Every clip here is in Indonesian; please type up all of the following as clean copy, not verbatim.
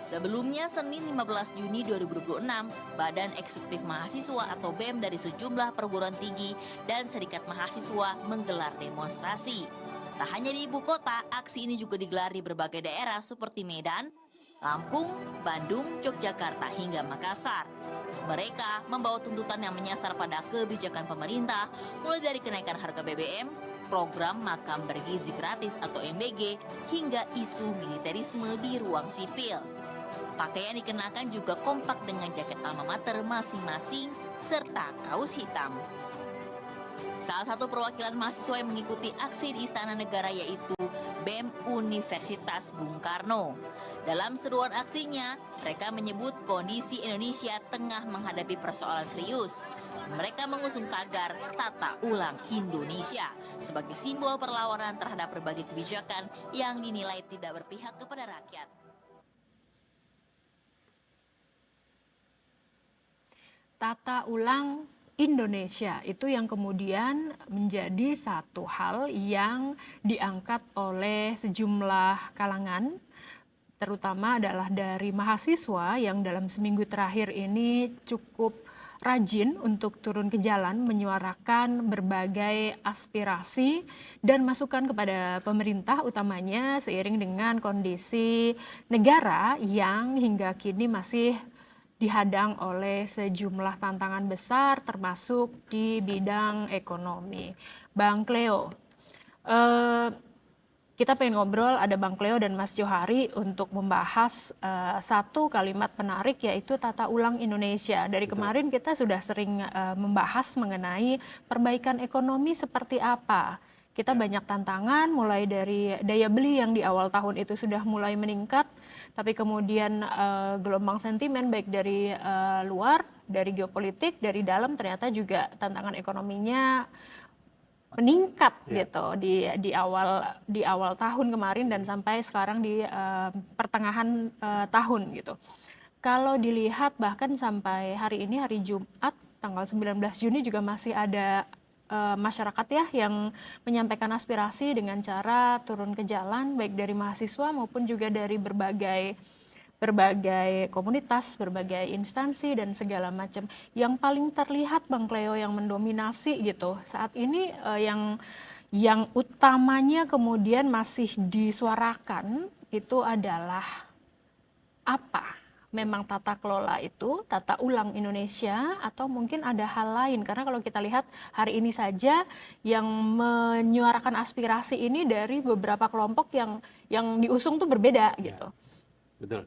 Sebelumnya, Senin 15 Juni 2026, Badan Eksekutif Mahasiswa atau BEM dari sejumlah perguruan tinggi dan serikat mahasiswa menggelar demonstrasi. Tak hanya di ibu kota, aksi ini juga digelar di berbagai daerah seperti Medan, Lampung, Bandung, Yogyakarta hingga Makassar. Mereka membawa tuntutan yang menyasar pada kebijakan pemerintah, mulai dari kenaikan harga BBM, program makam bergizi gratis atau MBG, hingga isu militerisme di ruang sipil. Pakaian dikenakan juga kompak dengan jaket alma mater masing-masing serta kaos hitam. Salah satu perwakilan mahasiswa yang mengikuti aksi di Istana Negara yaitu BEM Universitas Bung Karno. Dalam seruan aksinya, mereka menyebut kondisi Indonesia tengah menghadapi persoalan serius. Mereka mengusung tagar Tata Ulang Indonesia sebagai simbol perlawanan terhadap berbagai kebijakan yang dinilai tidak berpihak kepada rakyat. Tata ulang Indonesia itu yang kemudian menjadi satu hal yang diangkat oleh sejumlah kalangan, terutama adalah dari mahasiswa yang dalam seminggu terakhir ini cukup rajin untuk turun ke jalan menyuarakan berbagai aspirasi dan masukan kepada pemerintah, utamanya seiring dengan kondisi negara yang hingga kini masih dihadang oleh sejumlah tantangan besar termasuk di bidang ekonomi. Bang Cleo, kita pengen ngobrol, ada Bang Cleo dan Mas Johari untuk membahas satu kalimat menarik yaitu tata ulang Indonesia. Dari kemarin kita sudah sering membahas mengenai perbaikan ekonomi seperti apa. Kita banyak tantangan, mulai dari daya beli yang di awal tahun itu sudah mulai meningkat, tapi kemudian gelombang sentimen baik dari luar, dari geopolitik, dari dalam ternyata juga tantangan ekonominya meningkat gitu di awal tahun kemarin dan sampai sekarang di pertengahan tahun gitu. Kalau dilihat bahkan sampai hari ini, hari Jumat tanggal 19 Juni juga masih ada masyarakat ya yang menyampaikan aspirasi dengan cara turun ke jalan baik dari mahasiswa maupun juga dari berbagai komunitas, berbagai instansi dan segala macam. Yang paling terlihat Bang Cleo yang mendominasi gitu saat ini yang utamanya kemudian masih disuarakan itu adalah apa? Memang tata kelola itu, tata ulang Indonesia, atau mungkin ada hal lain? Karena kalau kita lihat hari ini saja yang menyuarakan aspirasi ini dari beberapa kelompok yang diusung tuh berbeda gitu. Betul.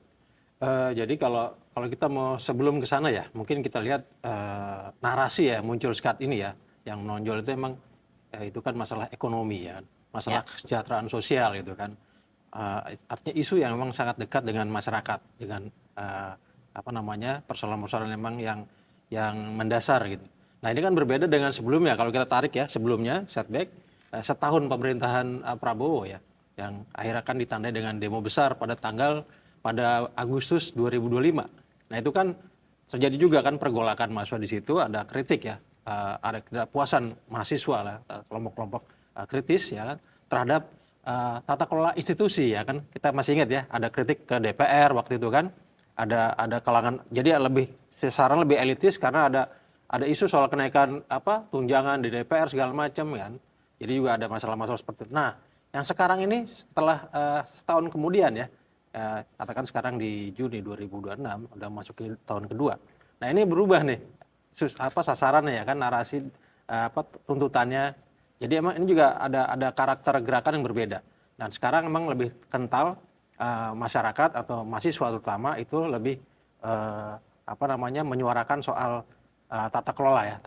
Jadi kalau kita mau sebelum ke sana ya, mungkin kita lihat narasi ya muncul saat ini ya, yang menonjol itu emang itu kan masalah ekonomi ya, masalah kesejahteraan sosial gitu kan. Artinya isu yang memang sangat dekat dengan masyarakat, dengan persoalan-persoalan memang yang mendasar gitu. Nah ini kan berbeda dengan sebelumnya. Kalau kita tarik ya sebelumnya setback setahun pemerintahan Prabowo ya, yang akhirnya kan ditandai dengan demo besar pada Agustus 2025. Nah itu kan terjadi juga kan pergolakan mahasiswa di situ, ada kritik ya, ada ketidakpuasan mahasiswa lah, kelompok-kelompok kritis ya kan terhadap tata kelola institusi ya kan. Kita masih ingat ya, ada kritik ke DPR waktu itu kan, ada kalangan, jadi lebih sasaran lebih elitis karena ada isu soal kenaikan tunjangan di DPR segala macam kan. Jadi juga ada masalah-masalah seperti itu. Nah, yang sekarang ini setelah setahun kemudian ya, katakan sekarang di Juni 2026 udah masuk ke tahun kedua. Nah, ini berubah nih. Sasarannya ya kan, narasi tuntutannya. Jadi emang ini juga ada karakter gerakan yang berbeda. Dan sekarang emang lebih kental masyarakat atau mahasiswa terutama itu lebih menyuarakan soal tata kelola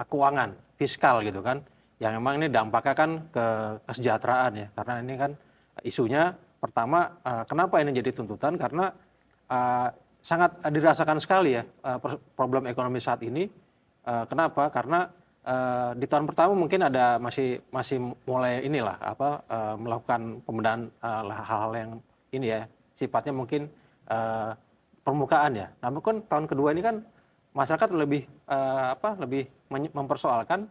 keuangan, fiskal gitu kan. Yang memang ini dampaknya kan ke kesejahteraan ya. Karena ini kan isunya pertama kenapa ini jadi tuntutan, karena sangat dirasakan sekali ya problem ekonomi saat ini. Kenapa? Karena di tahun pertama mungkin ada masih mulai melakukan pembenahan hal-hal yang ini ya sifatnya mungkin permukaan ya. Namun kan tahun kedua ini kan masyarakat lebih mempersoalkan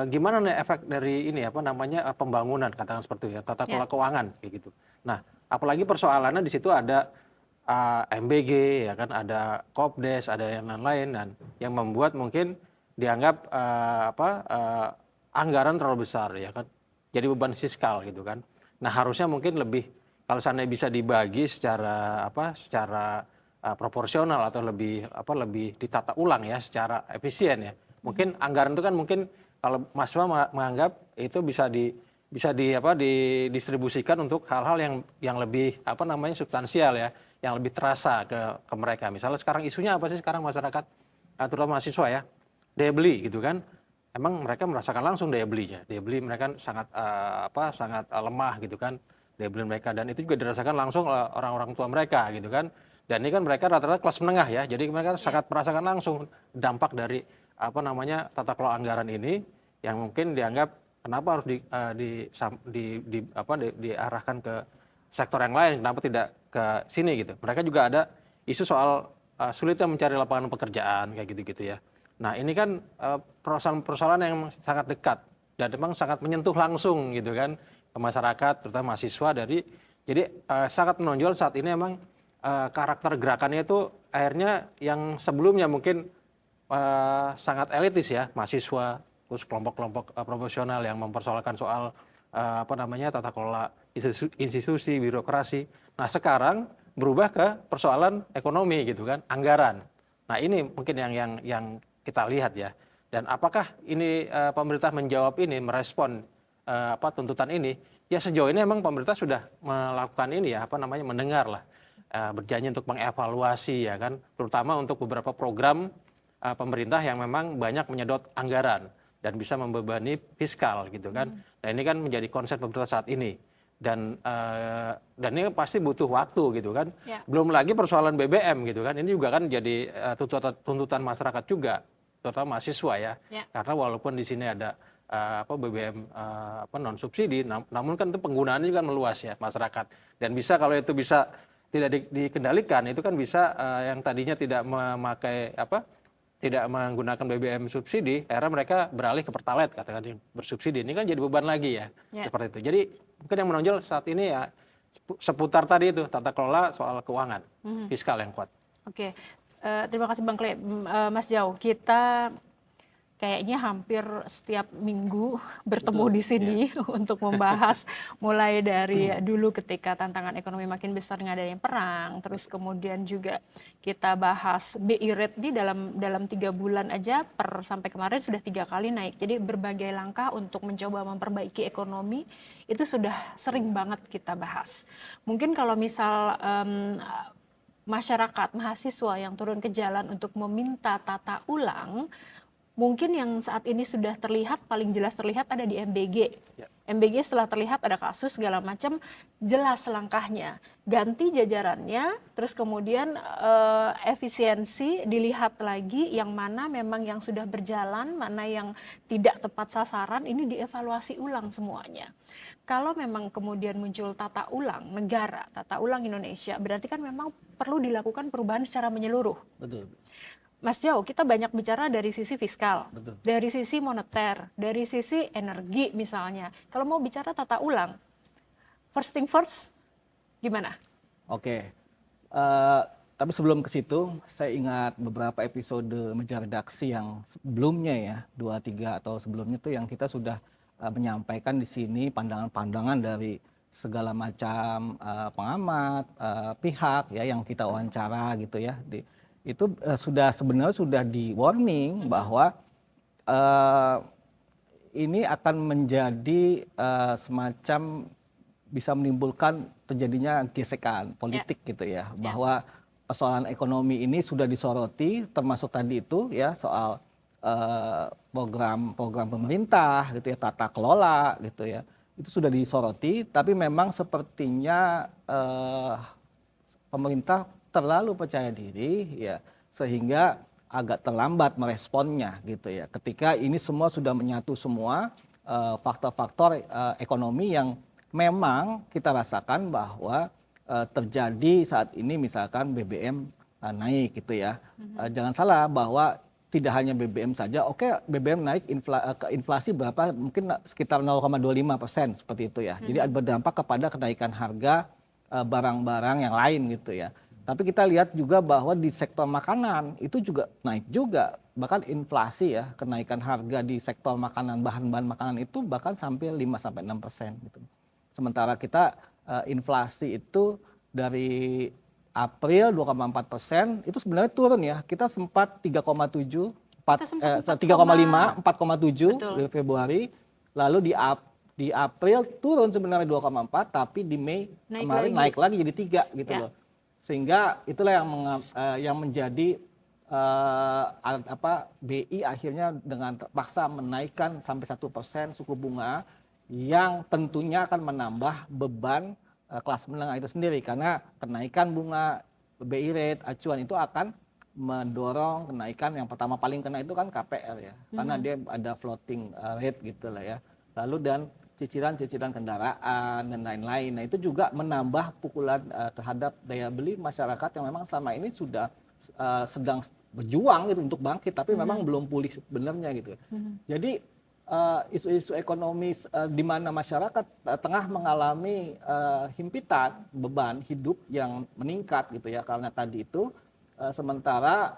gimana nih efek dari ini pembangunan, katakan seperti itu ya, tata kelola keuangan kayak gitu. Nah, apalagi persoalannya di situ ada MBG, ya kan, ada Kopdes, ada yang lain-lain, dan yang membuat mungkin dianggap anggaran terlalu besar, ya kan, jadi beban fiskal gitu kan. Nah harusnya mungkin lebih, kalau seandainya bisa dibagi secara proporsional atau lebih ditata ulang ya, secara efisien ya. Mungkin anggaran itu kan mungkin kalau Mas Wah menganggap itu bisa didistribusikan untuk hal-hal yang lebih substansial ya, yang lebih terasa ke mereka. Misalnya sekarang isunya apa sih sekarang masyarakat, terutama mahasiswa ya, daya beli gitu kan. Emang mereka merasakan langsung daya belinya. Daya beli mereka sangat lemah gitu kan, daya beli mereka, dan itu juga dirasakan langsung oleh orang-orang tua mereka gitu kan. Dan ini kan mereka rata-rata kelas menengah ya, jadi mereka sangat merasakan langsung dampak dari tata kelola anggaran ini, yang mungkin dianggap kenapa harus diarahkan ke sektor yang lain, kenapa tidak ke sini gitu. Mereka juga ada isu soal sulitnya mencari lapangan pekerjaan kayak gitu-gitu ya. Nah ini kan persoalan-persoalan yang sangat dekat dan memang sangat menyentuh langsung gitu kan ke masyarakat, terutama mahasiswa jadi sangat menonjol saat ini emang karakter gerakannya itu akhirnya yang sebelumnya mungkin sangat elitis ya, mahasiswa, terus kelompok-kelompok profesional yang mempersoalkan soal tata kelola institusi, birokrasi. Nah sekarang berubah ke persoalan ekonomi gitu kan, anggaran. Nah ini mungkin yang kita lihat ya. Dan apakah ini pemerintah menjawab ini, merespon tuntutan ini? Ya sejauh ini memang pemerintah sudah melakukan ini ya, mendengar lah, berjanji untuk mengevaluasi ya kan, terutama untuk beberapa program pemerintah yang memang banyak menyedot anggaran dan bisa membebani fiskal gitu kan. Nah ini kan menjadi konsep pemerintah saat ini, dan ini pasti butuh waktu gitu kan. Belum lagi persoalan BBM gitu kan, ini juga kan jadi tuntutan masyarakat juga, terutama mahasiswa ya. Karena walaupun di sini ada BBM non subsidi, namun kan itu penggunaannya juga meluas ya masyarakat, dan bisa kalau itu bisa tidak dikendalikan, itu kan bisa yang tadinya tidak menggunakan BBM subsidi, akhirnya mereka beralih ke Pertalite katakan yang bersubsidi. Ini kan jadi beban lagi ya, seperti itu. Jadi mungkin yang menonjol saat ini ya seputar tadi itu, tata kelola soal keuangan fiskal yang kuat. Oke, terima kasih Bang Kle. Mas Jau, kita kayaknya hampir setiap minggu bertemu di sini untuk membahas mulai dari dulu ketika tantangan ekonomi makin besar dengan adanya perang, terus kemudian juga kita bahas BI rate di dalam 3 bulan aja sampai kemarin sudah 3 kali naik. Jadi berbagai langkah untuk mencoba memperbaiki ekonomi itu sudah sering banget kita bahas. Mungkin kalau misal masyarakat, mahasiswa yang turun ke jalan untuk meminta tata ulang, mungkin yang saat ini sudah terlihat, paling jelas terlihat ada di MBG. MBG setelah terlihat ada kasus segala macam, jelas langkahnya. Ganti jajarannya, terus kemudian efisiensi dilihat lagi, yang mana memang yang sudah berjalan, mana yang tidak tepat sasaran, ini dievaluasi ulang semuanya. Kalau memang kemudian muncul tata ulang negara, tata ulang Indonesia, berarti kan memang perlu dilakukan perubahan secara menyeluruh. Betul. Mas Jau, kita banyak bicara dari sisi fiskal, Betul. dari sisi moneter, dari sisi energi misalnya. Kalau mau bicara tata ulang, first thing first, gimana? Oke, tapi sebelum ke situ, saya ingat beberapa episode Meja Redaksi yang sebelumnya ya, 2-3 atau sebelumnya tuh yang kita sudah menyampaikan di sini pandangan-pandangan dari segala macam pengamat, pihak ya yang kita wawancara gitu ya. Itu sebenarnya sudah di warning bahwa ini akan menjadi semacam bisa menimbulkan terjadinya gesekan politik gitu ya, bahwa persoalan ekonomi ini sudah disoroti, termasuk tadi itu ya soal program pemerintah gitu ya, tata kelola gitu ya, itu sudah disoroti, tapi memang sepertinya pemerintah terlalu percaya diri ya, sehingga agak terlambat meresponnya gitu ya, ketika ini semua sudah menyatu semua faktor-faktor ekonomi yang memang kita rasakan bahwa terjadi saat ini, misalkan BBM naik gitu ya. Jangan salah bahwa tidak hanya BBM saja, oke BBM naik, inflasi berapa, mungkin sekitar 0,25% seperti itu ya. Jadi berdampak kepada kenaikan harga barang-barang yang lain gitu ya. Tapi kita lihat juga bahwa di sektor makanan itu juga naik juga. Bahkan inflasi ya, kenaikan harga di sektor makanan, bahan-bahan makanan itu bahkan sampai 5-6% gitu. Sementara kita inflasi itu dari April 2,4%, itu sebenarnya turun ya. Kita sempat 3,7, Kita sempat 3,5, 4,7 Betul. di Februari. Lalu di April turun sebenarnya 2,4, tapi di Mei Naik kemarin lagi. naik lagi jadi 3 gitu Ya. loh. Sehingga itulah yang menjadi BI akhirnya dengan terpaksa menaikkan sampai 1% suku bunga yang tentunya akan menambah beban kelas menengah itu sendiri, karena kenaikan bunga BI rate acuan itu akan mendorong kenaikan. Yang pertama paling kena itu kan KPR ya, karena dia ada floating rate gitu lah ya. Lalu dan cicilan kendaraan dan lain-lain. Nah itu juga menambah pukulan terhadap daya beli masyarakat yang memang selama ini sudah sedang berjuang gitu untuk bangkit, tapi memang belum pulih sebenarnya gitu. Jadi isu-isu ekonomis di mana masyarakat tengah mengalami himpitan beban hidup yang meningkat gitu ya, karena tadi itu sementara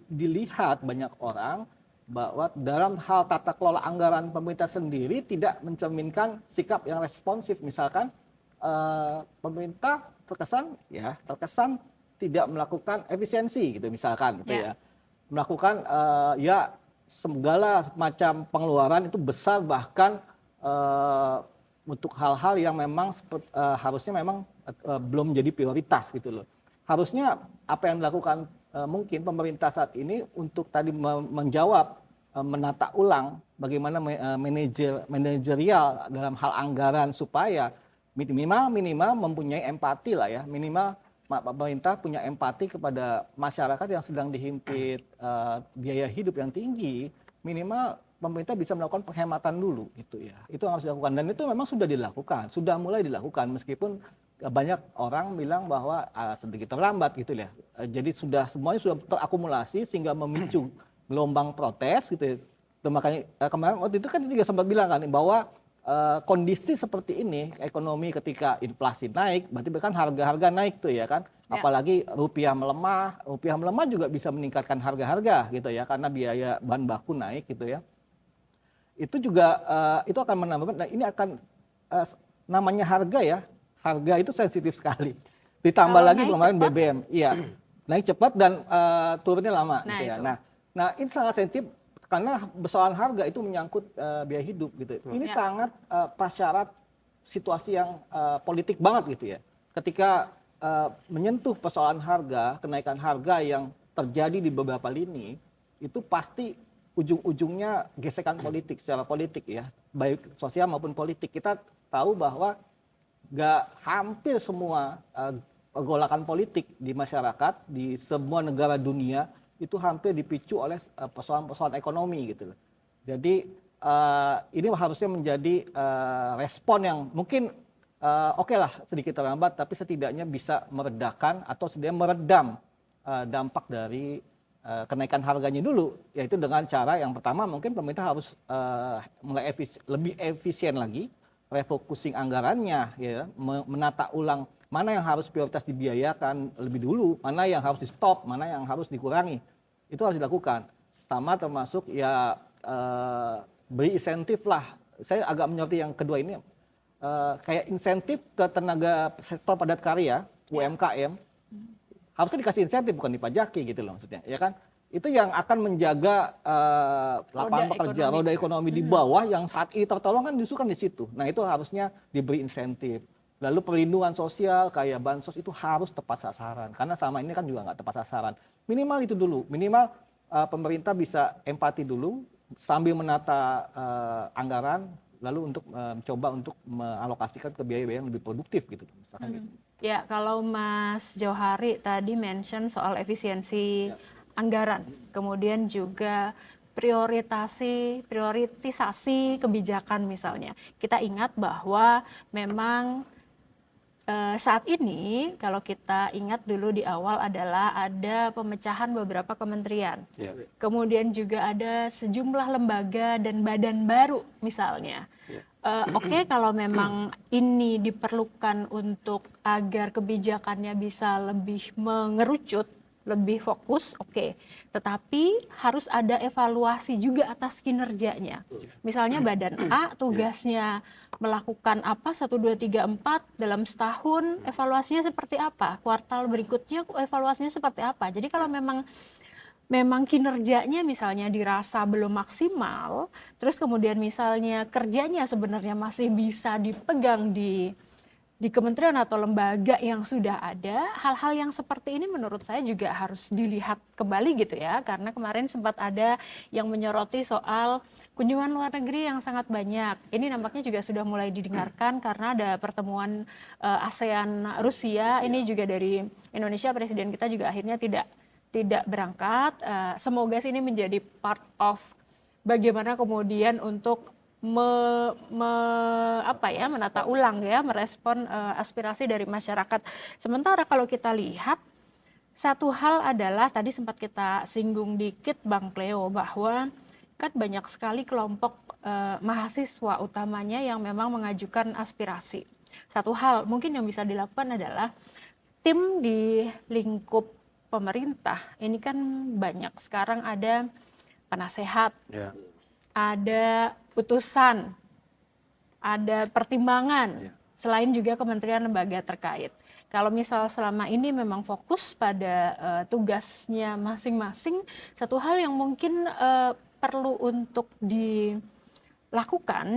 dilihat banyak orang bahwa dalam hal tata kelola anggaran pemerintah sendiri tidak mencerminkan sikap yang responsif. Misalkan pemerintah terkesan tidak melakukan efisiensi gitu misalkan gitu ya. Melakukan ya segala macam pengeluaran itu besar, bahkan untuk hal-hal yang memang harusnya memang belum jadi prioritas gitu loh. Harusnya apa yang dilakukan mungkin pemerintah saat ini untuk tadi menjawab, menata ulang bagaimana manajerial dalam hal anggaran supaya minimal mempunyai empati lah ya, minimal pemerintah punya empati kepada masyarakat yang sedang dihimpit biaya hidup yang tinggi. Minimal pemerintah bisa melakukan penghematan dulu gitu ya, itu yang harus dilakukan, dan itu memang sudah mulai dilakukan meskipun banyak orang bilang bahwa sedikit terlambat gitu ya. Jadi semuanya sudah terakumulasi sehingga memicu gelombang protes gitu ya. Makanya kemarin waktu itu kan juga sempat bilang kan bahwa kondisi seperti ini ekonomi ketika inflasi naik berarti kan harga-harga naik tuh ya kan. Apalagi rupiah melemah juga bisa meningkatkan harga-harga gitu ya, karena biaya bahan baku naik gitu ya. Itu juga itu akan menambah. Nah ini akan namanya harga ya. Harga itu sensitif sekali. Ditambah Kalau lagi naik kemarin cepat. BBM, iya naik cepat dan turunnya lama Nah, gitu ya. itu. Nah ini sangat sensitif karena persoalan harga itu menyangkut biaya hidup gitu. Ini sangat prasyarat situasi yang politik banget gitu ya. Ketika menyentuh persoalan harga, kenaikan harga yang terjadi di beberapa lini, itu pasti ujung-ujungnya gesekan politik secara politik ya, baik sosial maupun politik. Kita tahu bahwa hampir semua pergolakan politik di masyarakat di semua negara dunia itu hampir dipicu oleh persoalan-persoalan ekonomi gitu loh. Jadi ini harusnya menjadi respon yang mungkin oke lah sedikit terlambat, tapi setidaknya bisa meredakan atau setidaknya meredam dampak dari kenaikan harganya dulu, yaitu dengan cara yang pertama mungkin pemerintah harus mulai lebih efisien lagi, refocusing anggarannya, ya, menata ulang mana yang harus prioritas dibiayakan lebih dulu, mana yang harus di stop, mana yang harus dikurangi, itu harus dilakukan. Sama termasuk ya beri insentif lah. Saya agak menyoroti yang kedua ini, kayak insentif ke tenaga sektor padat karya, UMKM, harusnya dikasih insentif bukan dipajaki gitu loh maksudnya, ya kan? Itu yang akan menjaga lapangan pekerjaan, roda ekonomi di bawah yang saat ini tertolong kan justru kan di situ. Nah itu harusnya diberi insentif. Lalu perlindungan sosial kayak bansos itu harus tepat sasaran, karena sama ini kan juga nggak tepat sasaran. Minimal itu dulu, minimal pemerintah bisa empati dulu sambil menata anggaran, lalu untuk mencoba untuk mengalokasikan ke biaya-biaya yang lebih produktif gitu, misalkan gitu. Ya, kalau Mas Johari tadi mention soal efisiensi anggaran, kemudian juga prioritisasi kebijakan misalnya. Kita ingat bahwa memang saat ini kalau kita ingat dulu di awal adalah ada pemecahan beberapa kementerian. Ya. Kemudian juga ada sejumlah lembaga dan badan baru misalnya. Oke, kalau memang ini diperlukan untuk agar kebijakannya bisa lebih mengerucut, lebih fokus, oke. Tetapi harus ada evaluasi juga atas kinerjanya. Misalnya badan A tugasnya melakukan apa 1, 2, 3, 4 dalam setahun, evaluasinya seperti apa? Kuartal berikutnya evaluasinya seperti apa? Jadi kalau memang kinerjanya misalnya dirasa belum maksimal, terus kemudian misalnya kerjanya sebenarnya masih bisa dipegang di kementerian atau lembaga yang sudah ada, hal-hal yang seperti ini menurut saya juga harus dilihat kembali gitu ya, karena kemarin sempat ada yang menyoroti soal kunjungan luar negeri yang sangat banyak. Ini nampaknya juga sudah mulai didengarkan karena ada pertemuan ASEAN Rusia, ini juga dari Indonesia, presiden kita juga akhirnya tidak berangkat. Semoga sih ini menjadi part of bagaimana kemudian untuk menata ulang ya, merespon aspirasi dari masyarakat. Sementara kalau kita lihat satu hal adalah tadi sempat kita singgung dikit Bang Cleo bahwa kan banyak sekali kelompok mahasiswa utamanya yang memang mengajukan aspirasi. Satu hal mungkin yang bisa dilakukan adalah tim di lingkup pemerintah ini kan banyak. Sekarang ada penasehat, ada utusan, ada pertimbangan, selain juga kementerian lembaga terkait. Kalau misal selama ini memang fokus pada tugasnya masing-masing, satu hal yang mungkin perlu untuk dilakukan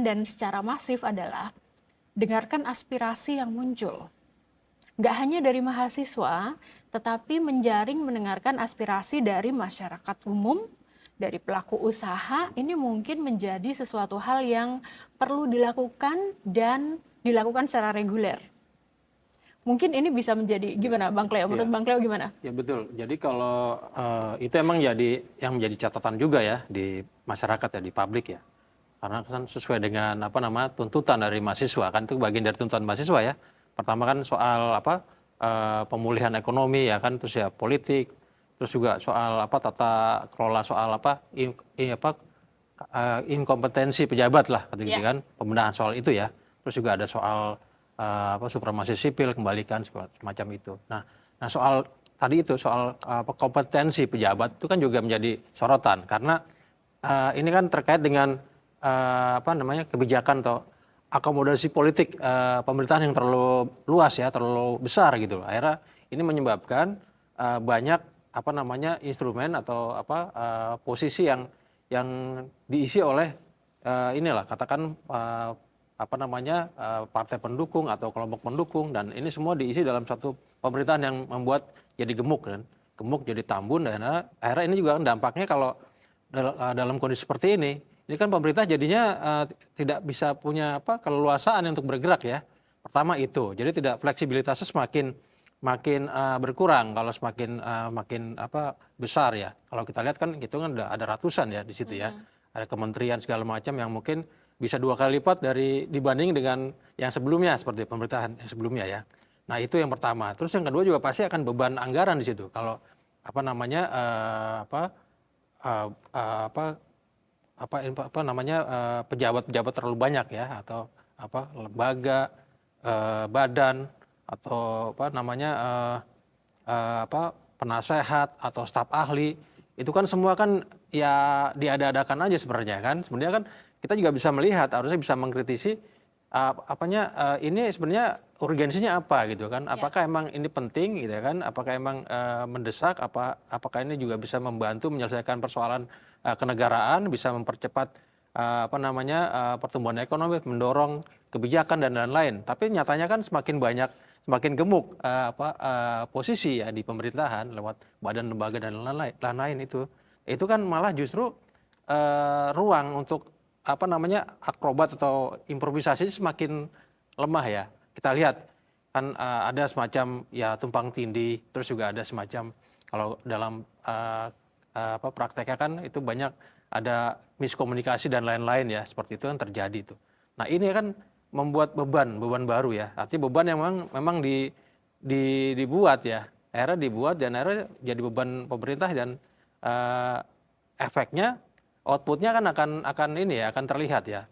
dan secara masif adalah dengarkan aspirasi yang muncul. Nggak hanya dari mahasiswa, tetapi menjaring mendengarkan aspirasi dari masyarakat umum, dari pelaku usaha, ini mungkin menjadi sesuatu hal yang perlu dilakukan dan dilakukan secara reguler. Mungkin ini bisa menjadi gimana Bang Cleo? Menurut Bang Cleo gimana? Ya betul. Jadi kalau itu emang jadi yang menjadi catatan juga ya di masyarakat ya, di publik ya. Karena kan sesuai dengan tuntutan dari mahasiswa, kan itu bagian dari tuntutan mahasiswa ya. Pertama kan soal pemulihan ekonomi ya kan, terus ya politik, terus juga soal tata kelola, soal inkompetensi pejabat lah gitu kan, pembenahan soal itu ya. Terus juga ada soal supremasi sipil, kembalikan semacam itu. Nah soal tadi itu soal kompetensi pejabat itu kan juga menjadi sorotan karena ini kan terkait dengan kebijakan atau akomodasi politik pemerintahan yang terlalu luas ya, terlalu besar gitu. Akhirnya ini menyebabkan banyak instrumen atau posisi yang diisi oleh katakan partai pendukung atau kelompok pendukung, dan ini semua diisi dalam satu pemerintahan yang membuat jadi gemuk jadi tambun, dan akhirnya ini juga dampaknya kalau dalam kondisi seperti ini kan pemerintah jadinya tidak bisa punya keleluasaan untuk bergerak ya. Pertama itu, jadi tidak, fleksibilitasnya makin berkurang kalau semakin besar ya. Kalau kita lihat kan gitu kan ada ratusan ya di situ ya. Ada kementerian segala macam yang mungkin bisa 2 kali lipat dibanding dengan yang sebelumnya, seperti pemerintahan yang sebelumnya ya. Nah itu yang pertama. Terus yang kedua juga pasti akan beban anggaran di situ. Kalau pejabat-pejabat terlalu banyak ya, atau lembaga, badan, atau penasehat atau staf ahli, itu kan semua kan ya diada-adakan aja sebenarnya kan. Sebenarnya kan kita juga bisa melihat, harusnya bisa mengkritisi ini sebenarnya urgensinya apa gitu kan. Apakah emang ini penting gitu kan, apakah emang mendesak, apakah ini juga bisa membantu menyelesaikan persoalan kenegaraan, bisa mempercepat pertumbuhan ekonomi, mendorong kebijakan dan lain-lain. Tapi nyatanya kan semakin gemuk posisi ya di pemerintahan lewat badan, lembaga dan lain-lain itu kan malah justru ruang untuk akrobat atau improvisasi semakin lemah ya. Kita lihat kan ada semacam ya tumpang tindih, terus juga ada semacam, kalau dalam prakteknya kan itu banyak ada miskomunikasi dan lain-lain ya, seperti itu kan terjadi tuh. Nah ini kan membuat beban baru ya. Artinya beban yang memang dibuat ya. Akhirnya dibuat dan akhirnya jadi beban pemerintah dan efeknya outputnya kan akan ini ya, akan terlihat ya.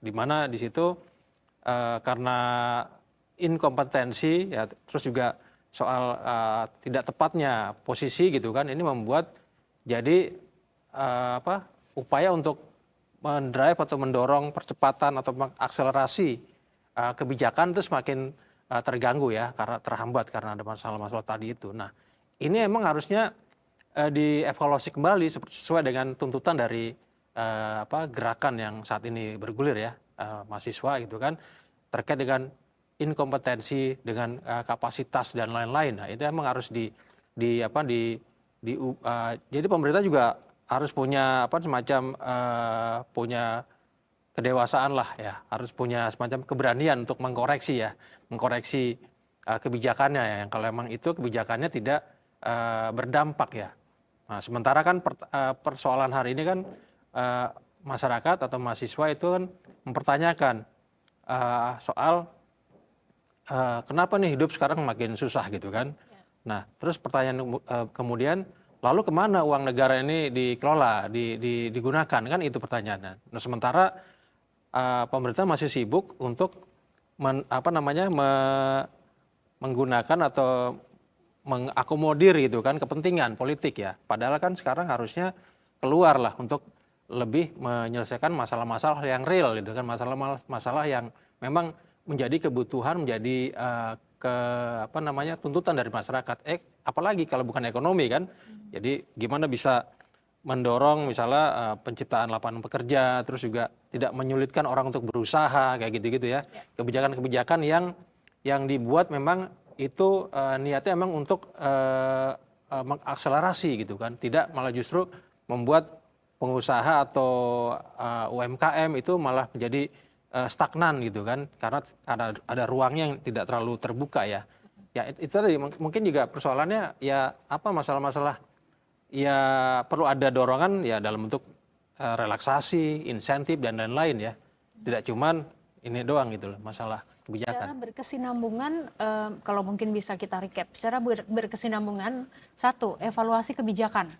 Di mana di situ karena inkompetensi ya, terus juga soal tidak tepatnya posisi gitu kan, ini membuat jadi upaya untuk mendrive atau mendorong percepatan atau mengakselerasi kebijakan itu semakin terganggu ya, karena terhambat karena ada masalah-masalah tadi itu. Nah, ini emang harusnya dievaluasi kembali sesuai dengan tuntutan dari gerakan yang saat ini bergulir ya, mahasiswa gitu kan, terkait dengan inkompetensi, dengan kapasitas dan lain-lain. Nah, itu emang harus jadi pemerintah juga harus punya semacam punya kedewasaan lah ya, harus punya semacam keberanian untuk mengkoreksi kebijakannya ya, yang kalau emang itu kebijakannya tidak berdampak ya. Nah, sementara kan persoalan hari ini kan masyarakat atau mahasiswa itu kan mempertanyakan soal kenapa nih hidup sekarang makin susah gitu kan. Nah, terus pertanyaan kemudian, lalu kemana uang negara ini dikelola, digunakan, kan itu pertanyaannya. Nah, sementara pemerintah masih sibuk untuk menggunakan atau mengakomodir gitu kan kepentingan politik ya. Padahal kan sekarang harusnya keluar lah untuk lebih menyelesaikan masalah-masalah yang real gitu kan, masalah yang memang menjadi kebutuhan, menjadi tuntutan dari masyarakat. Apalagi kalau bukan ekonomi kan. Jadi gimana bisa mendorong misalnya penciptaan lapangan pekerja, terus juga tidak menyulitkan orang untuk berusaha kayak gitu-gitu ya. Kebijakan-kebijakan yang dibuat memang itu niatnya memang untuk mengakselerasi gitu kan, tidak malah justru membuat pengusaha atau UMKM itu malah menjadi stagnan gitu kan, karena ada ruangnya yang tidak terlalu terbuka ya. Ya itu tadi mungkin juga persoalannya ya masalah-masalah ya perlu ada dorongan ya dalam bentuk relaksasi, insentif dan lain-lain ya. Tidak cuman ini doang gitu loh masalah kebijakan. Secara berkesinambungan, kalau mungkin bisa kita recap, secara berkesinambungan, satu, evaluasi kebijakan.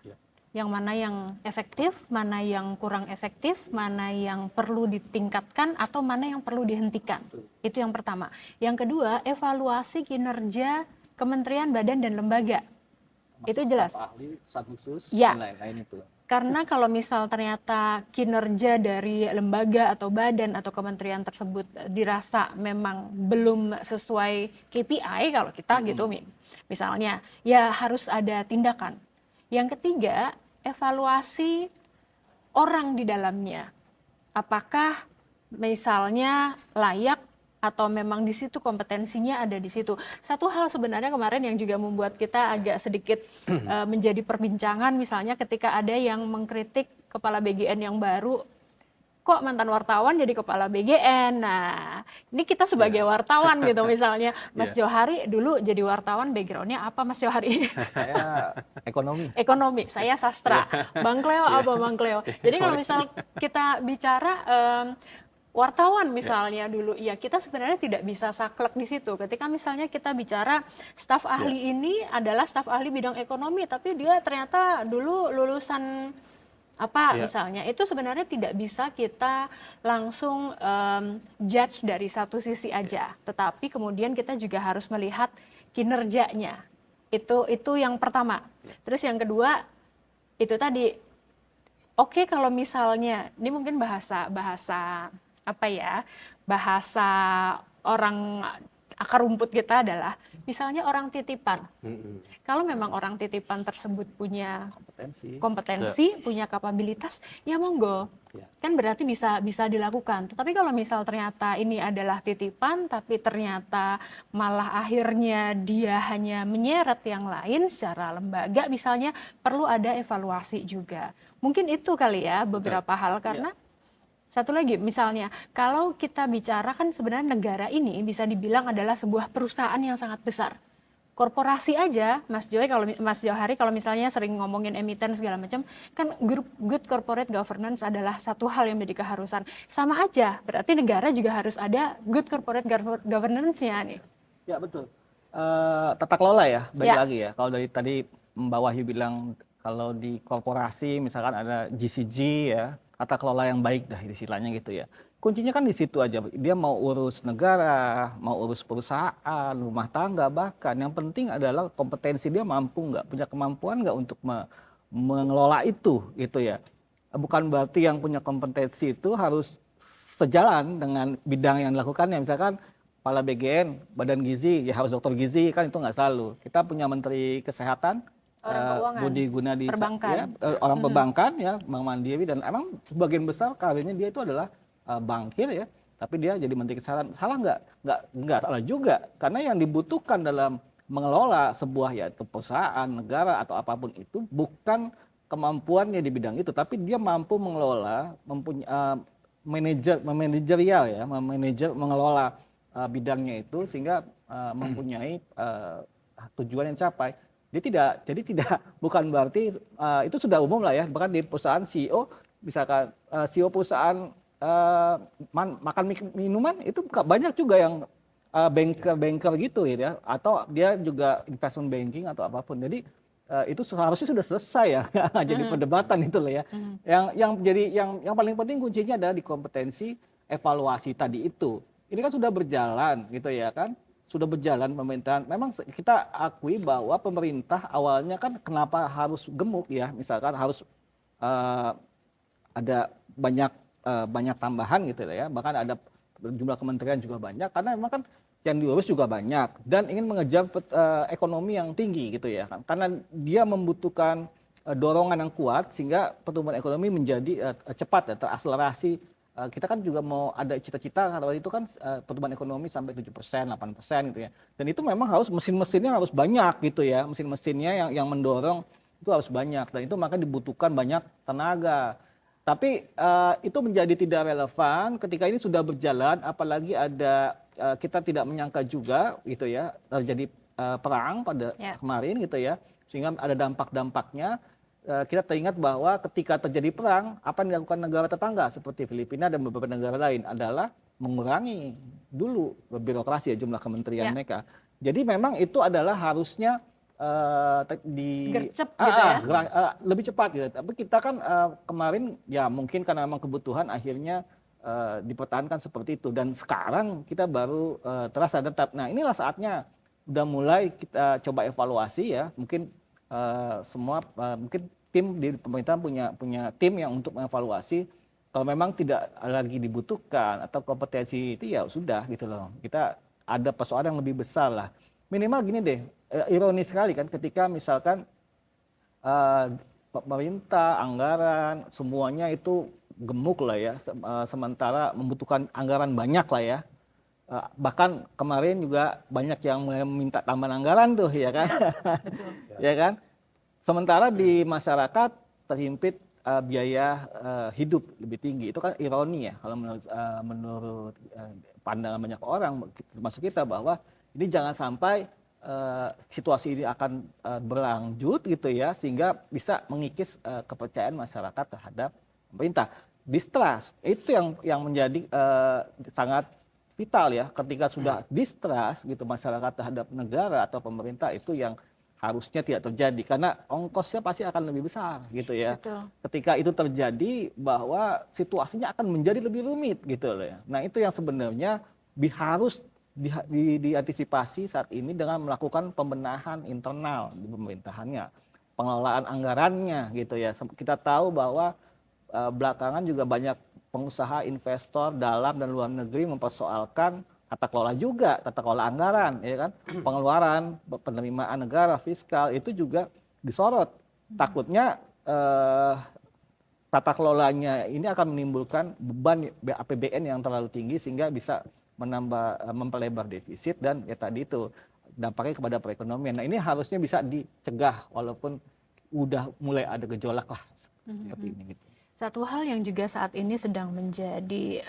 Yang mana yang efektif, mana yang kurang efektif, mana yang perlu ditingkatkan, atau mana yang perlu dihentikan. Itu yang pertama. Yang kedua, evaluasi kinerja kementerian, badan, dan lembaga. Itu jelas. Staf ahli, staf khusus, ya. dan lain-lain itu. Karena kalau misal ternyata kinerja dari lembaga atau badan atau kementerian tersebut dirasa memang belum sesuai KPI kalau kita gitu misalnya, ya harus ada tindakan. Yang ketiga, evaluasi orang di dalamnya. Apakah misalnya layak atau memang di situ kompetensinya ada di situ. Satu hal sebenarnya kemarin yang juga membuat kita agak sedikit menjadi perbincangan, misalnya ketika ada yang mengkritik kepala BGN yang baru, kok mantan wartawan jadi kepala BGN. Nah, ini kita sebagai wartawan gitu misalnya. Mas Johari dulu jadi wartawan, backgroundnya apa Mas Johari? Saya ekonomi. Ekonomi, saya sastra. Bang Cleo apa Bang Cleo? Jadi kalau misal kita bicara wartawan misalnya dulu, ya kita sebenarnya tidak bisa saklek di situ. Ketika misalnya kita bicara staf ahli ini adalah staf ahli bidang ekonomi, tapi dia ternyata dulu lulusan misalnya, itu sebenarnya tidak bisa kita langsung judge dari satu sisi aja. Tetapi kemudian kita juga harus melihat kinerjanya. Itu yang pertama. Terus yang kedua, itu tadi, oke, kalau misalnya, ini mungkin bahasa orang akar rumput kita adalah misalnya orang titipan. Kalau memang orang titipan tersebut punya kompetensi, punya kapabilitas, ya monggo. Kan berarti bisa dilakukan. Tetapi kalau misal ternyata ini adalah titipan, tapi ternyata malah akhirnya dia hanya menyeret yang lain secara lembaga, misalnya perlu ada evaluasi juga. Mungkin itu kali ya beberapa hal, karena satu lagi, misalnya, kalau kita bicara kan sebenarnya negara ini bisa dibilang adalah sebuah perusahaan yang sangat besar. korporasi aja, Mas Joy, kalau Mas Johari kalau misalnya sering ngomongin emiten segala macam, kan good corporate governance adalah satu hal yang menjadi keharusan. Sama aja, berarti negara juga harus ada good corporate governance-nya nih. Ya betul. Tata kelola ya, baik Ya. lagi ya. Kalau dari tadi Mbak Wahyu bilang kalau di korporasi misalkan ada GCG ya, tata kelola yang baik dah istilahnya gitu ya. Kuncinya kan di situ aja. Dia mau urus negara, mau urus perusahaan, rumah tangga bahkan. Yang penting adalah kompetensi dia mampu nggak, punya kemampuan nggak untuk mengelola itu gitu ya. Bukan berarti yang punya kompetensi itu harus sejalan dengan bidang yang dilakukannya. Misalkan kepala BGN, Badan Gizi, ya harus dokter gizi, kan itu nggak selalu. Kita punya Menteri Kesehatan, Orang keuangan, Budi Gunadi, perbankan. ya, orang perbankan ya, Bank Mandiri, dan emang sebagian besar karirnya dia itu adalah bankir ya, tapi dia jadi Menteri Kesehatan. Salah nggak? Nggak salah juga, karena yang dibutuhkan dalam mengelola sebuah yaitu perusahaan, negara atau apapun itu bukan kemampuannya di bidang itu, tapi dia mampu mengelola, mempunyai manajerial ya, mengelola bidangnya itu sehingga mempunyai tujuan yang capai. Jadi tidak bukan berarti itu sudah umum lah ya, bahkan di perusahaan CEO misalkan CEO perusahaan makan minuman itu banyak juga yang banker gitu ya, atau dia juga investment banking atau apapun. Jadi itu seharusnya sudah selesai ya, nggak jadi perdebatan itu loh ya. Yang paling penting kuncinya adalah di kompetensi evaluasi tadi itu. Ini kan sudah berjalan gitu ya kan, sudah berjalan pemerintahan. Memang kita akui bahwa pemerintah awalnya kan kenapa harus gemuk ya, misalkan harus ada banyak tambahan gitu ya, bahkan ada jumlah kementerian juga banyak karena memang kan yang diurus juga banyak dan ingin mengejar ekonomi yang tinggi gitu ya kan, karena dia membutuhkan dorongan yang kuat sehingga pertumbuhan ekonomi menjadi cepat ya, terakselerasi. Kita kan juga mau ada cita-cita kalau itu kan pertumbuhan ekonomi sampai 7%, 8% gitu ya, dan itu memang harus mesin-mesinnya harus banyak gitu ya, mesin-mesinnya yang mendorong itu harus banyak, dan itu maka dibutuhkan banyak tenaga. Tapi itu menjadi tidak relevan ketika ini sudah berjalan, apalagi ada kita tidak menyangka juga gitu ya, terjadi perang pada kemarin gitu ya, sehingga ada dampak-dampaknya. Kita teringat bahwa ketika terjadi perang, apa yang dilakukan negara tetangga seperti Filipina dan beberapa negara lain adalah mengurangi dulu birokrasi ya, jumlah kementerian mereka. Jadi memang itu adalah harusnya gercep gitu ya. Lebih cepat gitu. Tapi kita kan kemarin ya mungkin karena memang kebutuhan akhirnya dipertahankan seperti itu, dan sekarang kita baru terasa tetap. Nah inilah saatnya udah mulai kita coba evaluasi ya, mungkin semua mungkin tim di pemerintahan punya tim yang untuk mengevaluasi kalau memang tidak lagi dibutuhkan atau kompetensi itu ya sudah gitu loh. Kita ada persoalan yang lebih besar lah. Minimal gini deh, ironis sekali kan ketika misalkan pemerintah, anggaran, semuanya itu gemuk lah ya, sementara membutuhkan anggaran banyak lah ya. Bahkan kemarin juga banyak yang meminta tambahan anggaran tuh ya kan. Ya kan? Sementara di masyarakat terhimpit biaya hidup lebih tinggi. Itu kan ironi ya kalau menurut pandangan banyak orang termasuk kita, bahwa ini jangan sampai situasi ini akan berlanjut gitu ya, sehingga bisa mengikis kepercayaan masyarakat terhadap pemerintah. Distrust itu yang menjadi sangat vital ya, ketika sudah distrust gitu masyarakat terhadap negara atau pemerintah, itu yang harusnya tidak terjadi karena ongkosnya pasti akan lebih besar gitu ya. Betul. Ketika itu terjadi bahwa situasinya akan menjadi lebih rumit gitu loh ya. Nah itu yang sebenarnya harus diantisipasi saat ini dengan melakukan pembenahan internal di pemerintahannya, pengelolaan anggarannya gitu ya. Kita tahu bahwa belakangan juga banyak pengusaha investor dalam dan luar negeri mempersoalkan tata kelola juga, tata kelola anggaran, ya kan, pengeluaran, penerimaan negara, fiskal itu juga disorot. Takutnya tata kelolanya ini akan menimbulkan beban APBN yang terlalu tinggi sehingga bisa memperlebar defisit dan ya tadi itu dampaknya kepada perekonomian. Nah ini harusnya bisa dicegah walaupun udah mulai ada gejolak lah seperti ini gitu. Satu hal yang juga saat ini sedang menjadi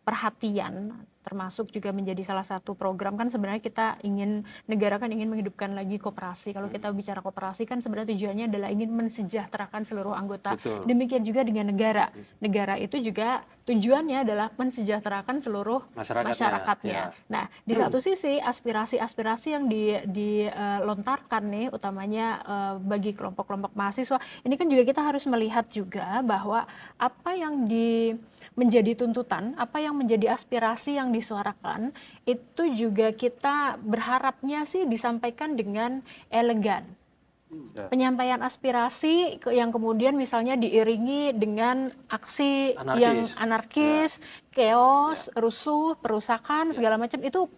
perhatian, termasuk juga menjadi salah satu program kan sebenarnya kita ingin, negara kan ingin menghidupkan lagi koperasi. Kalau kita bicara koperasi kan sebenarnya tujuannya adalah ingin mensejahterakan seluruh anggota. Betul. Demikian juga dengan negara. Negara itu juga tujuannya adalah mensejahterakan seluruh masyarakatnya. ya. Nah, di satu sisi aspirasi-aspirasi yang dilontarkan nih, utamanya bagi kelompok-kelompok mahasiswa, ini kan juga kita harus melihat juga bahwa apa yang menjadi tuntutan, apa yang menjadi aspirasi yang disuarakan, itu juga kita berharapnya sih disampaikan dengan elegan. Ya. Penyampaian aspirasi yang kemudian misalnya diiringi dengan aksi yang anarkis, chaos, rusuh, perusakan, segala macam, itu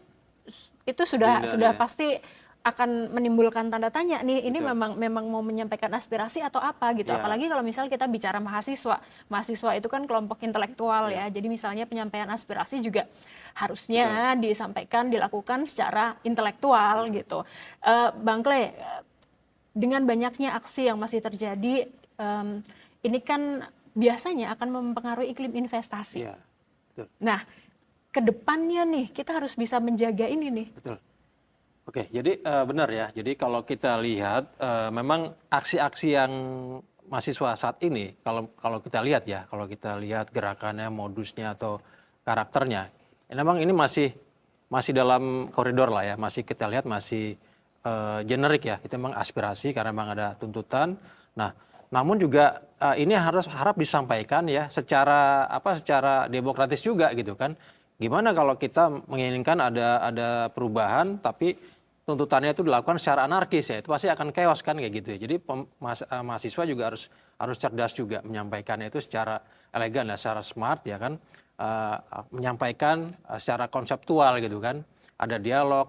sudah pasti akan menimbulkan tanda tanya nih, ini memang mau menyampaikan aspirasi atau apa gitu. Apalagi kalau misalnya kita bicara mahasiswa itu kan kelompok intelektual ya. Jadi misalnya penyampaian aspirasi juga harusnya disampaikan, dilakukan secara intelektual gitu. Bang Kle, dengan banyaknya aksi yang masih terjadi, ini kan biasanya akan mempengaruhi iklim investasi. Iya, betul. Nah, kedepannya nih kita harus bisa menjaga ini nih. Betul. Oke, jadi benar ya. Jadi kalau kita lihat memang aksi-aksi yang mahasiswa saat ini, kalau kita lihat ya, kalau kita lihat gerakannya, modusnya atau karakternya, memang ini masih dalam koridor lah ya. Masih kita lihat masih generik ya. Itu memang aspirasi karena memang ada tuntutan. Nah, namun juga ini harap disampaikan ya secara demokratis juga gitu kan. Gimana kalau kita menginginkan ada perubahan tapi tuntutannya itu dilakukan secara anarkis ya, itu pasti akan chaos kan kayak gitu ya. Jadi mahasiswa juga harus cerdas juga menyampaikannya itu secara elegan ya, secara smart ya kan, menyampaikan secara konseptual gitu kan. Ada dialog,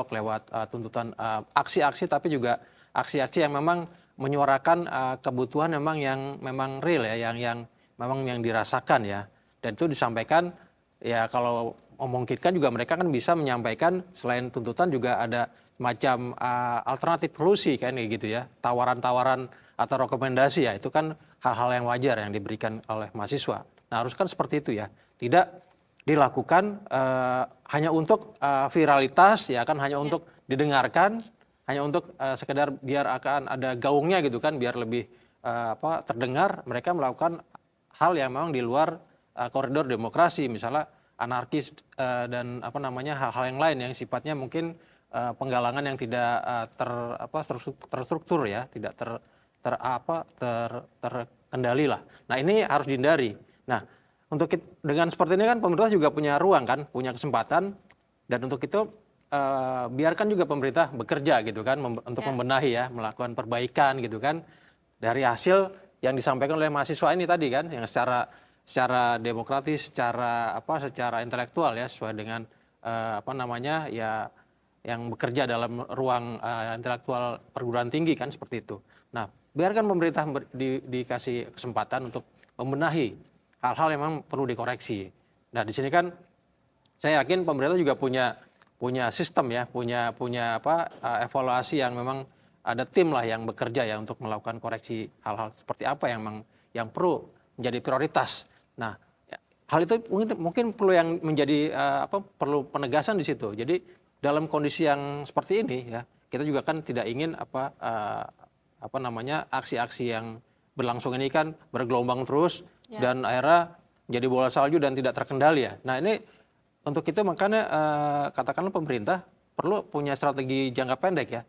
lewat tuntutan aksi-aksi, tapi juga aksi-aksi yang memang menyuarakan kebutuhan yang memang real ya, yang memang yang dirasakan ya. Dan itu disampaikan ya, kalau memungkinkan juga mereka kan bisa menyampaikan selain tuntutan juga ada macam alternatif solusi kan kayak gitu ya, tawaran-tawaran atau rekomendasi ya, itu kan hal-hal yang wajar yang diberikan oleh mahasiswa. Nah, harus kan seperti itu ya, tidak dilakukan hanya untuk viralitas ya kan, hanya untuk didengarkan, hanya untuk sekedar biar akan ada gaungnya gitu kan, biar lebih terdengar. Mereka melakukan hal yang memang di luar koridor demokrasi, misalnya anarkis dan hal-hal yang lain yang sifatnya mungkin penggalangan yang tidak terstruktur ya, tidak terkendali lah. Nah, ini harus dihindari. Nah, dengan seperti ini kan pemerintah juga punya ruang kan, punya kesempatan, dan untuk itu biarkan juga pemerintah bekerja gitu kan, untuk membenahi ya, melakukan perbaikan gitu kan dari hasil yang disampaikan oleh mahasiswa ini tadi kan, yang secara demokratis, secara intelektual ya, sesuai dengan ya, yang bekerja dalam ruang intelektual perguruan tinggi kan, seperti itu. Nah, biarkan pemerintah dikasih kesempatan untuk membenahi hal-hal yang memang perlu dikoreksi. Nah, di sini kan saya yakin pemerintah juga punya sistem ya, punya evaluasi yang memang ada tim lah yang bekerja ya untuk melakukan koreksi hal-hal seperti apa yang perlu menjadi prioritas. Nah, hal itu mungkin perlu yang menjadi perlu penegasan di situ. Jadi dalam kondisi yang seperti ini ya, kita juga kan tidak ingin aksi-aksi yang berlangsung ini kan bergelombang terus dan akhirnya jadi bola salju dan tidak terkendali ya. Nah, ini untuk itu makanya katakanlah pemerintah perlu punya strategi jangka pendek ya.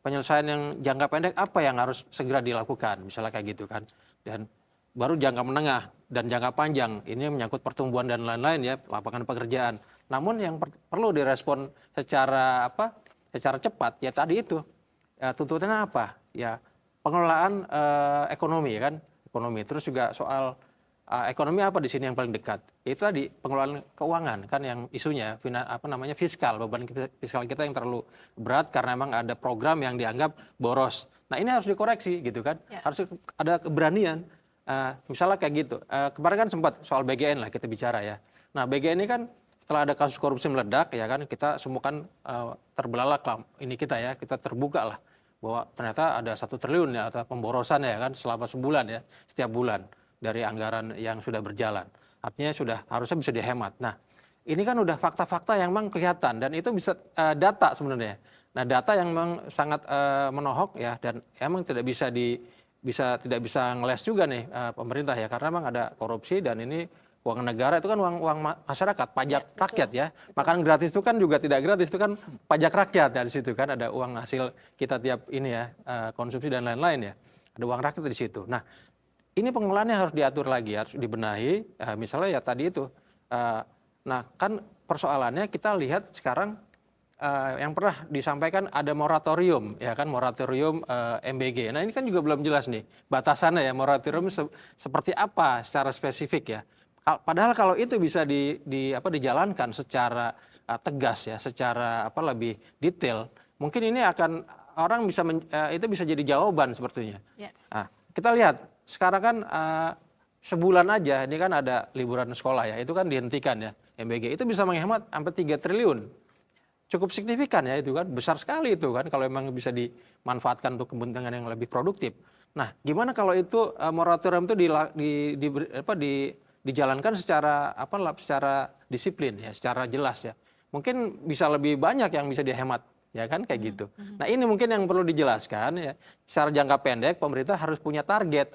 Penyelesaian yang jangka pendek apa yang harus segera dilakukan, misalnya kayak gitu kan. Dan baru jangka menengah dan jangka panjang, ini menyangkut pertumbuhan dan lain-lain ya, lapangan pekerjaan. Namun yang perlu direspon secara cepat ya tadi itu, tuntutannya apa? Ya pengelolaan ekonomi ya kan, ekonomi. Terus juga soal ekonomi apa di sini yang paling dekat? Itu tadi pengelolaan keuangan kan yang isunya fiskal, beban fiskal kita yang terlalu berat karena memang ada program yang dianggap boros. Nah, ini harus dikoreksi gitu kan. Harus ada keberanian. Misalnya kayak gitu, kemarin kan sempat soal BGN lah kita bicara ya. Nah, BGN ini kan setelah ada kasus korupsi meledak ya kan, kita semua kan terbelalak lah ini kita ya, kita terbuka lah bahwa ternyata ada 1 triliun ya atau pemborosan ya kan selama sebulan ya, setiap bulan dari anggaran yang sudah berjalan. Artinya harusnya bisa dihemat. Nah, ini kan udah fakta-fakta yang memang kelihatan dan itu bisa data sebenarnya. Nah, data yang memang sangat menohok ya dan emang tidak bisa ngeles juga nih pemerintah ya karena memang ada korupsi dan ini uang negara itu kan uang masyarakat, pajak rakyat ya. Makanan gratis itu kan juga tidak gratis, itu kan pajak rakyat ya di situ kan ada uang hasil kita tiap ini ya konsumsi dan lain-lain ya. Ada uang rakyat di situ. Nah, ini pengelolaannya harus diatur lagi, harus dibenahi. Misalnya ya tadi itu. Nah, kan persoalannya kita lihat sekarang yang pernah disampaikan ada moratorium, ya kan moratorium MBG. Nah, ini kan juga belum jelas nih batasannya ya moratorium seperti apa secara spesifik ya. Padahal kalau itu bisa dijalankan secara tegas ya, secara lebih detail, mungkin ini akan orang itu bisa jadi jawaban sepertinya. Ya. Nah, kita lihat sekarang kan sebulan aja ini kan ada liburan sekolah ya, itu kan dihentikan ya MBG. Itu bisa menghemat sampai 3 triliun. Cukup signifikan ya itu kan, besar sekali itu kan kalau memang bisa dimanfaatkan untuk kepentingan yang lebih produktif. Nah, gimana kalau itu moratorium itu dijalankan secara secara disiplin ya, secara jelas ya. Mungkin bisa lebih banyak yang bisa dihemat ya kan kayak gitu. Nah, ini mungkin yang perlu dijelaskan ya. Secara jangka pendek pemerintah harus punya target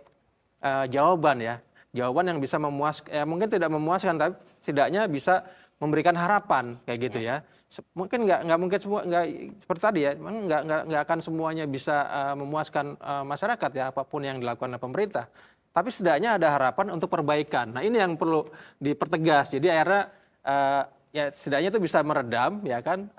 jawaban ya. Jawaban yang bisa memuaskan mungkin tidak memuaskan tapi setidaknya bisa memberikan harapan kayak gitu ya. Mungkin nggak mungkin semua nggak seperti tadi ya, nggak akan semuanya bisa memuaskan masyarakat ya apapun yang dilakukan oleh pemerintah. Tapi setidaknya ada harapan untuk perbaikan. Nah, ini yang perlu dipertegas. Jadi akhirnya ya setidaknya itu bisa meredam ya kan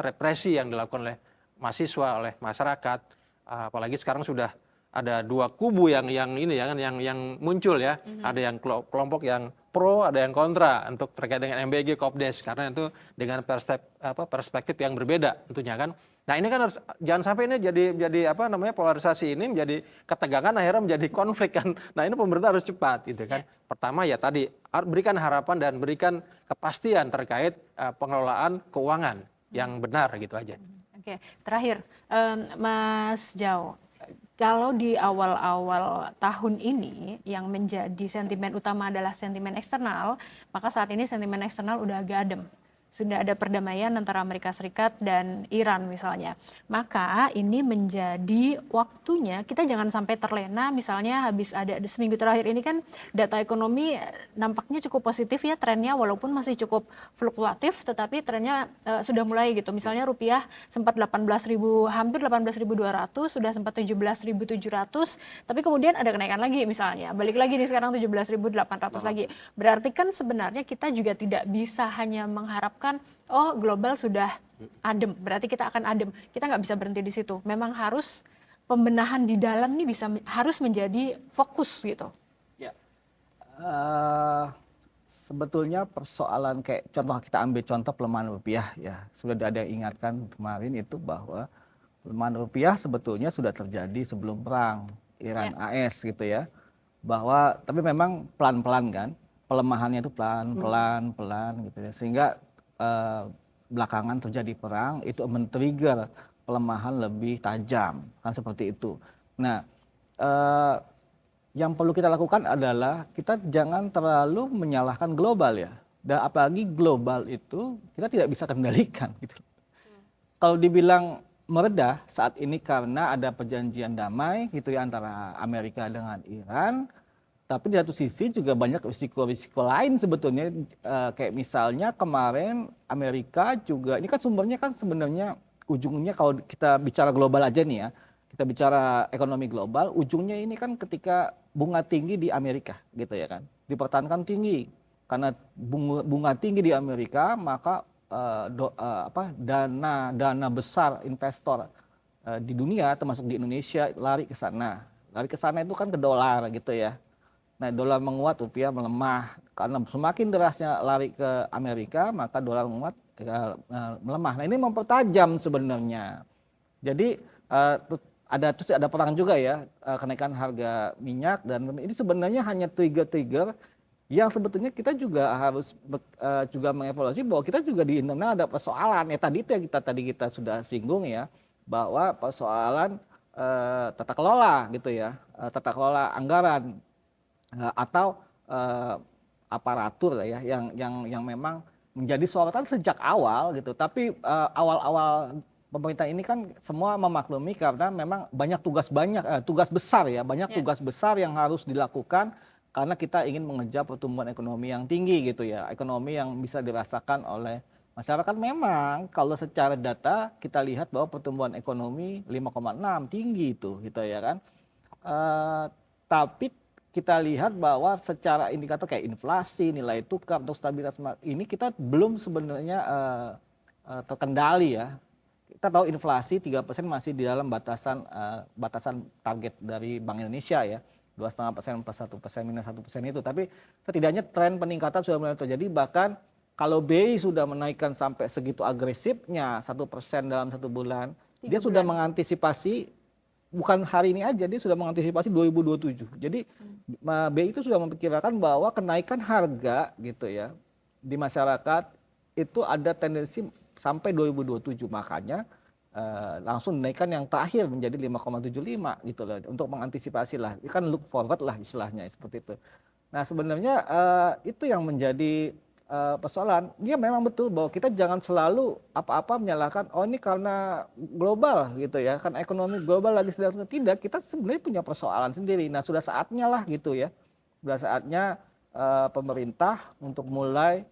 represi yang dilakukan oleh mahasiswa, oleh masyarakat. Apalagi sekarang sudah ada 2 kubu yang ini ya kan yang muncul ya. Ada yang kelompok yang pro, ada yang kontra untuk terkait dengan MBG, Kopdes karena itu dengan perspektif yang berbeda tentunya kan. Nah, ini kan harus jangan sampai ini jadi polarisasi ini menjadi ketegangan akhirnya menjadi konflik kan. Nah, ini pemerintah harus cepat gitu kan. Pertama ya tadi berikan harapan dan berikan kepastian terkait pengelolaan keuangan yang benar gitu aja. Oke, terakhir Mas Jauh. Kalau di awal-awal tahun ini yang menjadi sentimen utama adalah sentimen eksternal, maka saat ini sentimen eksternal udah agak adem. Sudah ada perdamaian antara Amerika Serikat dan Iran misalnya. Maka ini menjadi waktunya kita jangan sampai terlena, misalnya habis ada seminggu terakhir ini kan data ekonomi nampaknya cukup positif ya trennya, walaupun masih cukup fluktuatif tetapi trennya sudah mulai gitu. Misalnya rupiah sempat 18.000, hampir 18.200, sudah sempat 17.700, tapi kemudian ada kenaikan lagi misalnya. Balik lagi nih sekarang 17.800 lagi. Berarti kan sebenarnya kita juga tidak bisa hanya mengharapkan global sudah adem, berarti kita akan adem. Kita nggak bisa berhenti di situ. Memang harus pembenahan di dalam nih harus menjadi fokus gitu. Ya, sebetulnya persoalan kayak kita ambil contoh pelemahan rupiah ya, sudah ada yang ingatkan kemarin itu bahwa pelemahan rupiah sebetulnya sudah terjadi sebelum perang Iran AS gitu ya, bahwa tapi memang pelan-pelan kan, pelemahannya itu pelan-pelan gitu ya, sehingga belakangan terjadi perang itu men-trigger pelemahan lebih tajam kan seperti itu. Nah, yang perlu kita lakukan adalah kita jangan terlalu menyalahkan global ya, dan apalagi global itu kita tidak bisa kendalikan gitu. Kalau dibilang meredah saat ini karena ada perjanjian damai gitu ya antara Amerika dengan Iran. Tapi di satu sisi juga banyak risiko-risiko lain sebetulnya, kayak misalnya kemarin Amerika juga, ini kan sumbernya kan sebenarnya ujungnya kalau kita bicara global aja nih ya, kita bicara ekonomi global, ujungnya ini kan ketika bunga tinggi di Amerika gitu ya kan, dipertahankan tinggi. Karena bunga tinggi di Amerika maka dana besar investor di dunia termasuk di Indonesia lari ke sana. Lari ke sana itu kan ke dolar gitu ya. Nah, dolar menguat, rupiah melemah. Karena semakin derasnya lari ke Amerika, maka dolar menguat, melemah. Nah, ini mempertajam sebenarnya. Jadi ada perang juga ya, kenaikan harga minyak, dan ini sebenarnya hanya trigger-trigger yang sebetulnya kita juga harus juga mengevaluasi bahwa kita juga di internal ada persoalan. Ya tadi itu yang kita sudah singgung ya, bahwa persoalan tata kelola gitu ya, tata kelola anggaran atau aparatur lah ya yang memang menjadi sorotan sejak awal gitu. Tapi awal-awal pemerintah ini kan semua memaklumi karena memang banyak tugas besar ya, banyak Ya. tugas besar yang harus dilakukan karena kita ingin mengejar pertumbuhan ekonomi yang tinggi gitu ya, ekonomi yang bisa dirasakan oleh masyarakat. Memang kalau secara data kita lihat bahwa pertumbuhan ekonomi 5,6 tinggi itu gitu ya kan. Tapi kita lihat bahwa secara indikator kayak inflasi, nilai tukar atau stabilitas ini kita belum sebenarnya terkendali ya. Kita tahu inflasi 3% masih di dalam batasan target dari Bank Indonesia ya. 2,5% plus 1% minus 1% itu. Tapi setidaknya tren peningkatan sudah mulai terjadi, bahkan kalau BI sudah menaikkan sampai segitu agresifnya 1% dalam 1 bulan, 3 dia sudah bulan. mengantisipasi bukan hari ini aja, dia sudah mengantisipasi 2027. Jadi BI itu sudah memperkirakan bahwa kenaikan harga gitu ya di masyarakat itu ada tendensi sampai 2027. Makanya langsung dinaikkan yang terakhir menjadi 5,75 gitu loh untuk mengantisipasi lah. Itu kan look forward lah istilahnya seperti itu. Nah sebenarnya itu yang menjadi persoalan. Dia memang betul bahwa kita jangan selalu apa-apa menyalahkan oh ini karena global gitu ya, kan ekonomi global lagi sedang tidak. Kita sebenarnya punya persoalan sendiri. Nah sudah saatnya lah gitu ya, sudah saatnya pemerintah untuk mulai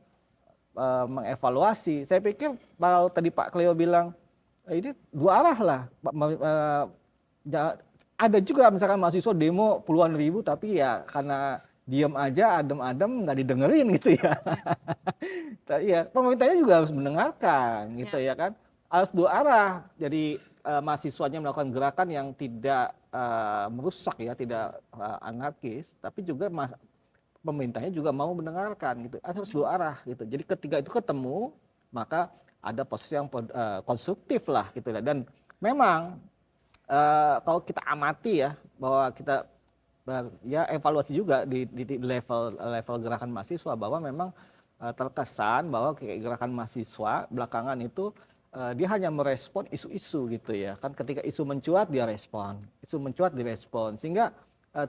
mengevaluasi. Saya pikir kalau tadi Pak Cleo bilang ini dua arah lah. Ada juga misalkan mahasiswa demo puluhan ribu tapi ya karena diam aja adem-adem nggak didengerin gitu ya. Ya pemerintahnya juga harus mendengarkan gitu ya kan. Harus dua arah. Jadi mahasiswanya melakukan gerakan yang tidak merusak ya, tidak anarkis, tapi juga pemerintahnya juga mau mendengarkan gitu. Harus dua arah gitu. Jadi ketika itu ketemu maka ada proses yang konstruktif lah gitu ya. Dan memang kalau kita amati ya bahwa kita ya evaluasi juga di level gerakan mahasiswa bahwa memang terkesan bahwa gerakan mahasiswa belakangan itu dia hanya merespon isu-isu gitu ya kan, ketika isu mencuat dia respon, isu mencuat direspon, sehingga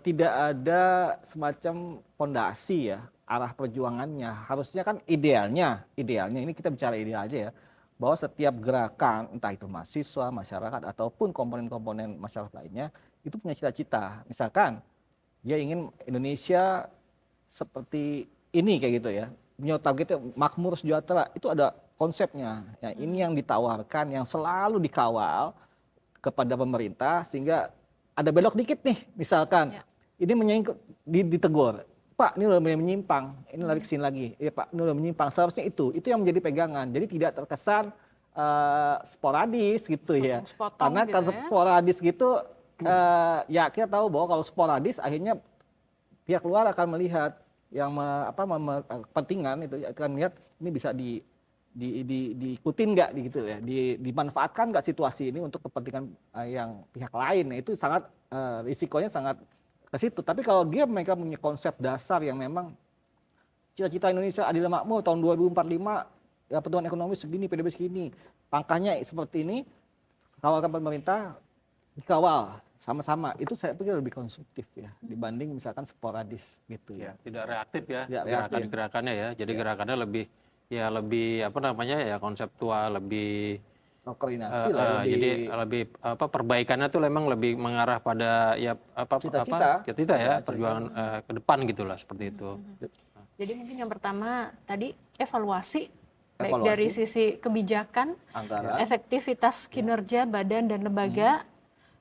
tidak ada semacam fondasi ya arah perjuangannya. Harusnya kan idealnya ini kita bicara ideal aja ya, bahwa setiap gerakan entah itu mahasiswa, masyarakat ataupun komponen-komponen masyarakat lainnya itu punya cita-cita. Misalkan dia ingin Indonesia seperti ini kayak gitu ya, punya targetnya makmur sejahtera, itu ada konsepnya ya. Ini yang ditawarkan, yang selalu dikawal kepada pemerintah, sehingga ada belok dikit nih misalkan ini ditegur, Pak ini udah menyimpang, ini lari ke sini lagi, ya Pak ini udah menyimpang, seharusnya itu yang menjadi pegangan. Jadi tidak terkesan sporadis gitu ya, karena gitu kalau sporadis gitu ya kita tahu bahwa kalau sporadis akhirnya pihak luar akan melihat yang kepentingan itu akan melihat ini bisa diikutin nggak gitu ya, dimanfaatkan nggak situasi ini untuk kepentingan yang pihak lain. Nah, itu sangat risikonya sangat ke situ. Tapi kalau mereka punya konsep dasar yang memang cita-cita Indonesia adil dan makmur tahun 2045 ya, pertumbuhan ekonomi segini, PDB segini, pangkahnya seperti ini, kawalan pemerintah dikawal sama-sama, itu saya pikir lebih konstruktif ya dibanding misalkan sporadis gitu ya. Tidak reaktif ya, Tidak reaktif. gerakannya ya. Jadi gerakannya lebih apa namanya ya, konseptual, lebih Koordinasi lah jadi lebih perbaikannya tuh memang lebih mengarah pada ya Cita-cita. cita-cita ya, Ya, perjuangan ke depan gitulah seperti itu. Jadi mungkin yang pertama tadi evaluasi, baik Evaluasi. dari sisi kebijakan, Anggaran. efektivitas kinerja badan dan lembaga,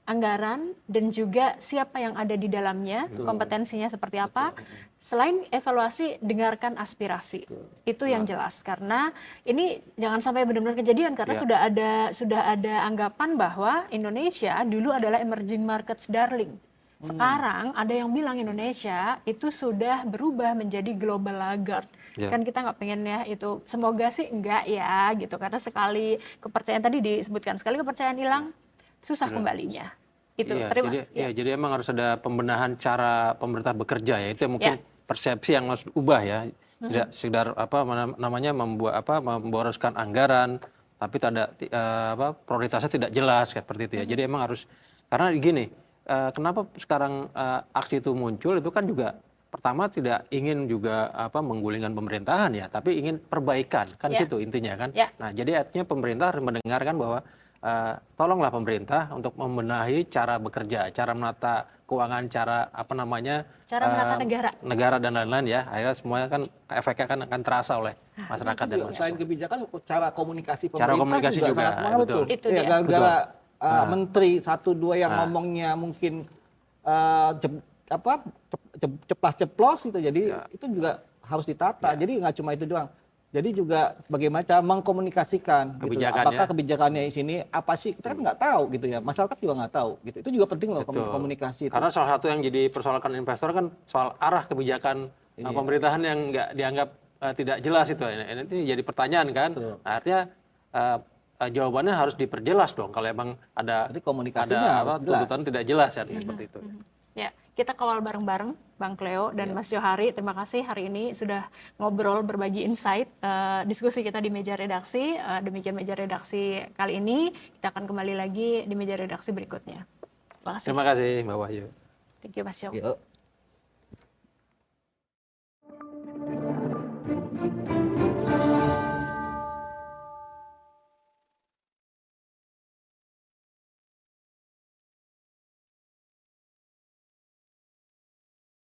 anggaran, dan juga siapa yang ada di dalamnya, kompetensinya seperti apa. Selain evaluasi, dengarkan aspirasi. Itu yang jelas, karena ini jangan sampai benar-benar kejadian, karena sudah ada anggapan bahwa Indonesia dulu adalah emerging markets darling. Sekarang ada yang bilang Indonesia itu sudah berubah menjadi global laggard. Kan kita nggak pengen ya itu, semoga sih enggak ya gitu, karena sekali kepercayaan tadi disebutkan, sekali kepercayaan hilang susah kembalinya. Itu jadi emang harus ada pembenahan cara pemerintah bekerja ya, itu mungkin persepsi yang harus ubah ya. Tidak sekedar memboroskan anggaran tapi prioritasnya tidak jelas kayak seperti itu ya. Jadi emang harus, karena gini, kenapa sekarang aksi itu muncul itu kan juga pertama tidak ingin juga menggulingkan pemerintahan ya, tapi ingin perbaikan kan Ya. situ intinya kan. Ya. Nah jadi artinya pemerintah harus mendengarkan bahwa tolonglah pemerintah untuk membenahi cara bekerja, cara menata keuangan, cara Cara menata negara dan lain-lain ya. Akhirnya semuanya kan efeknya kan akan terasa oleh masyarakat dan Itu juga, selain mahasiswa. kebijakan, cara komunikasi Cara pemerintah komunikasi juga, sangat pengaruh betul. tuh. Itu Ya, dia. gara-gara Betul. menteri satu dua yang Nah. ngomongnya mungkin ceplas-ceplos itu, jadi itu juga harus ditata. Jadi nggak cuma itu doang. Jadi juga bagaimana cara mengkomunikasikan gitu. Kebijakannya. Apakah kebijakannya di sini apa sih, kita kan nggak tahu gitu ya. Masyarakat juga nggak tahu gitu. Itu juga penting loh, Betul. komunikasi itu. Karena salah satu yang jadi persoalan investor kan soal arah kebijakan pemerintahan yang nggak dianggap tidak jelas itu. Ini jadi pertanyaan kan. Betul. Nah, artinya jawabannya harus diperjelas dong kalau emang ada Jadi komunikasinya harus jelas. tuntutan tidak jelas ya seperti itu. Ya, kita kawal bareng-bareng, Bang Cleo dan Mas Johari. Terima kasih hari ini sudah ngobrol, berbagi insight, diskusi kita di meja redaksi. Demikian meja redaksi kali ini. Kita akan kembali lagi di meja redaksi berikutnya. Terima kasih. Terima kasih Mbak Wahyu. Thank you, Mas Yo. Yuk.